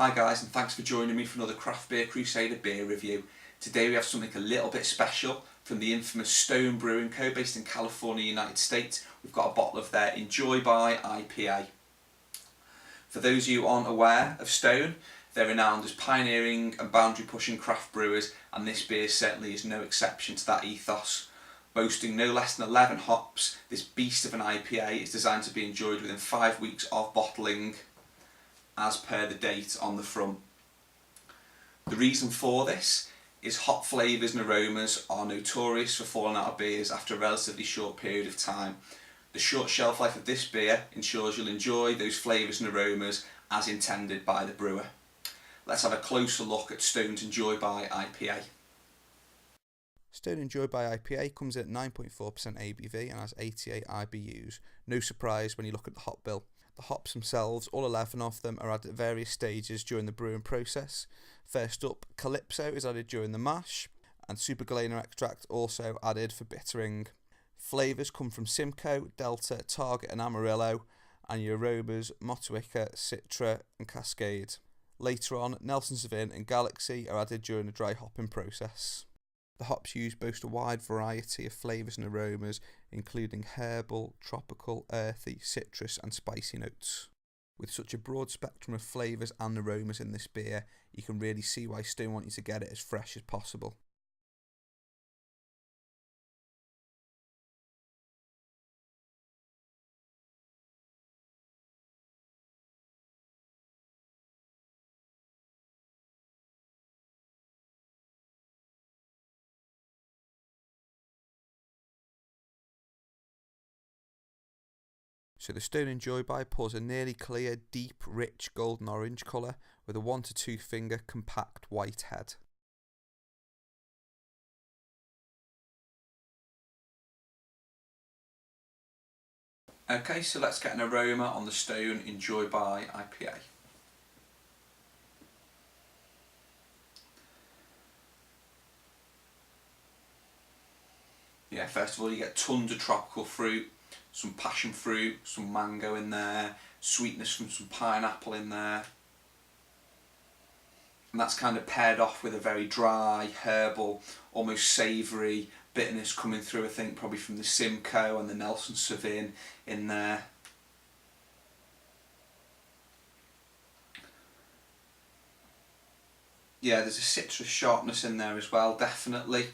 Hi guys, and thanks for joining me for another Craft Beer Crusader beer review. Today we have something a little bit special from the infamous Stone Brewing Co. based in California, United States. We've got a bottle of their Enjoy by IPA. For those of you who aren't aware of Stone, they're renowned as pioneering and boundary pushing craft brewers, and this beer certainly is no exception to that ethos. Boasting no less than 11 hops, this beast of an IPA is designed to be enjoyed within 5 weeks of bottling, as per the date on the front. The reason for this is hop flavours and aromas are notorious for falling out of beers after a relatively short period of time. The short shelf life of this beer ensures you'll enjoy those flavours and aromas as intended by the brewer. Let's have a closer look at Stone's Enjoy by IPA. Stone Enjoy by IPA comes in at 9.4% ABV and has 88 IBUs. No surprise when you look at the hop bill. The hops themselves, all 11 of them, are added at various stages during the brewing process. First up, Calypso is added during the mash, and Super Galena extract also added for bittering. Flavours come from Simcoe, Delta, Target and Amarillo, and your aromas Motueka, Citra and Cascade. Later on, Nelson Sauvin and Galaxy are added during the dry hopping process. The hops used boast a wide variety of flavours and aromas, including herbal, tropical, earthy, citrus and spicy notes. With such a broad spectrum of flavours and aromas in this beer, you can really see why Stone want you to get it as fresh as possible. So the Stone Enjoy by pours a nearly clear, deep, rich golden orange colour with a 1 to 2 finger compact white head. Okay, so let's get an aroma on the Stone Enjoy by IPA. Yeah, first of all you get tons of tropical fruit, some passion fruit, some mango in there, sweetness from some pineapple in there. And that's kind of paired off with a very dry, herbal, almost savoury bitterness coming through, I think probably from the Simcoe and the Nelson Sauvin in there. Yeah, there's a citrus sharpness in there as well, definitely.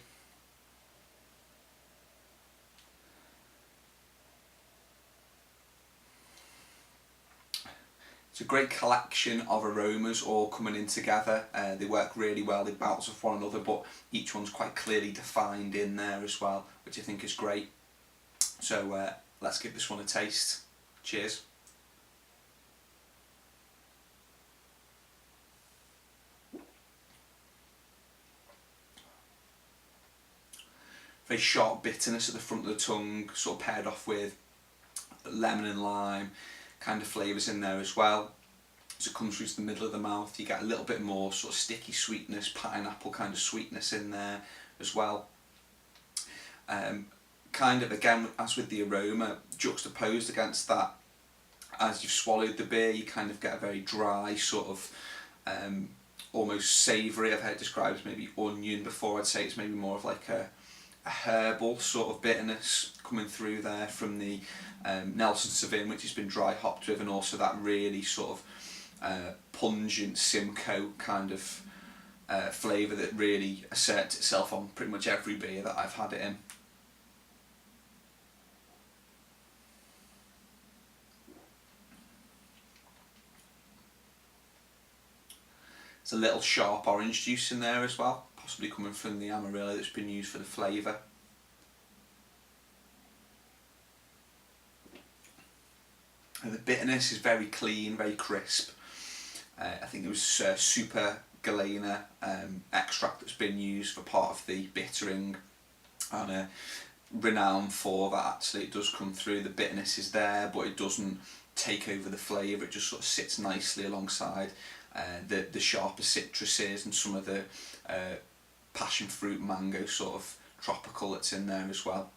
It's a great collection of aromas all coming in together. They work really well, they bounce off one another, but each one's quite clearly defined in there as well, which I think is great. So let's give this one a taste. Cheers. Very sharp bitterness at the front of the tongue, sort of paired off with lemon and lime kind of flavours in there as well. As it comes through to the middle of the mouth, you get a little bit more sort of sticky sweetness, pineapple kind of sweetness in there as well. Kind of again, as with the aroma, juxtaposed against that, as you've swallowed the beer, you kind of get a very dry sort of almost savoury. I've heard it described as maybe onion before. I'd say it's maybe more of like a herbal sort of bitterness coming through there from the Nelson Sauvin, which has been dry hopped with, and also that really sort of pungent Simcoe kind of flavour that really asserts itself on pretty much every beer that I've had it in. There's a little sharp orange juice in there as well, possibly coming from the Amarillo that's been used for the flavour. And the bitterness is very clean, very crisp. I think it was Super Galena extract that's been used for part of the bittering, and renowned for that. Actually, it does come through. The bitterness is there, but it doesn't take over the flavour. It just sort of sits nicely alongside the sharper citruses and some of the passion fruit, mango sort of tropical that's in there as well.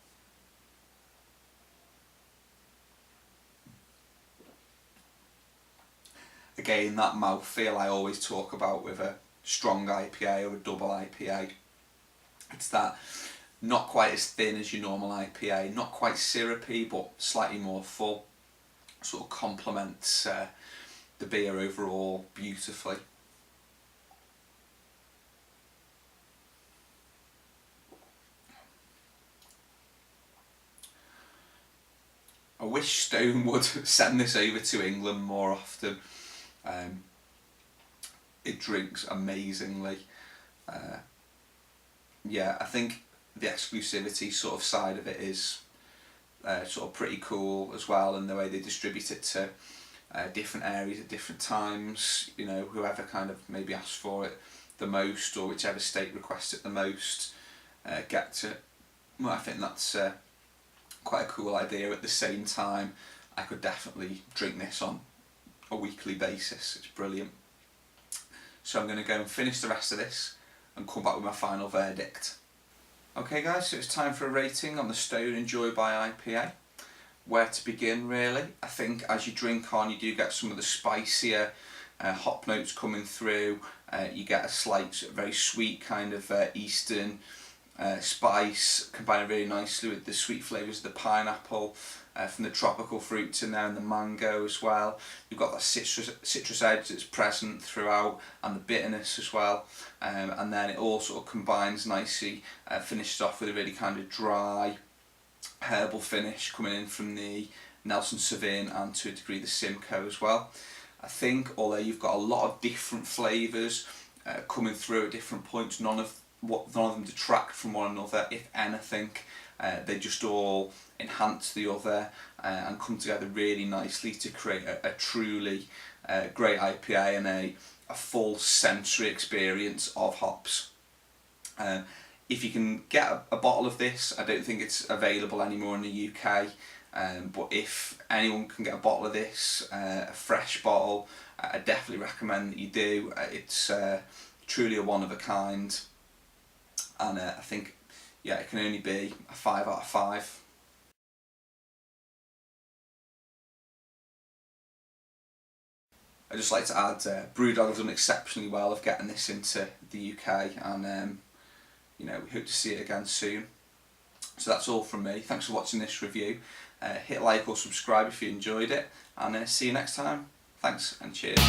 Again, that mouthfeel I always talk about with a strong IPA or a double IPA. It's that not quite as thin as your normal IPA, not quite syrupy, but slightly more full. Sort of complements the beer overall beautifully. I wish Stone would send this over to England more often. It drinks amazingly. Yeah, I think the exclusivity sort of side of it is sort of pretty cool as well, and the way they distribute it to different areas at different times. You know, whoever kind of maybe asks for it the most, or whichever state requests it the most, gets it. Well, I think that's quite a cool idea. At the same time, I could definitely drink this on a weekly basis. It's brilliant. So I'm going to go and finish the rest of this and come back with my final verdict. Okay guys, so it's time for a rating on the Stone Enjoy by IPA. Where to begin really? I think as you drink on, you do get some of the spicier hop notes coming through. You get a slight, very sweet kind of eastern spice, combining really nicely with the sweet flavours of the pineapple, from the tropical fruits in there, and the mango as well. You've got that citrus edge that's present throughout, and the bitterness as well, and then it all sort of combines nicely, finishes off with a really kind of dry herbal finish coming in from the Nelson Sauvin and to a degree the Simcoe as well. I think although you've got a lot of different flavours coming through at different points, none of them detract from one another. If anything, they just all enhance the other and come together really nicely to create a truly great IPA and a full sensory experience of hops. If you can get a bottle of this, I don't think it's available anymore in the UK, but if anyone can get a bottle of this, a fresh bottle, I definitely recommend that you do. It's truly a one of a kind, and I think, yeah, it can only be a 5 out of 5. I'd just like to add, Brewdog have done exceptionally well of getting this into the UK, and you know, we hope to see it again soon. So that's all from me. Thanks for watching this review. Hit like or subscribe if you enjoyed it, and see you next time. Thanks and cheers.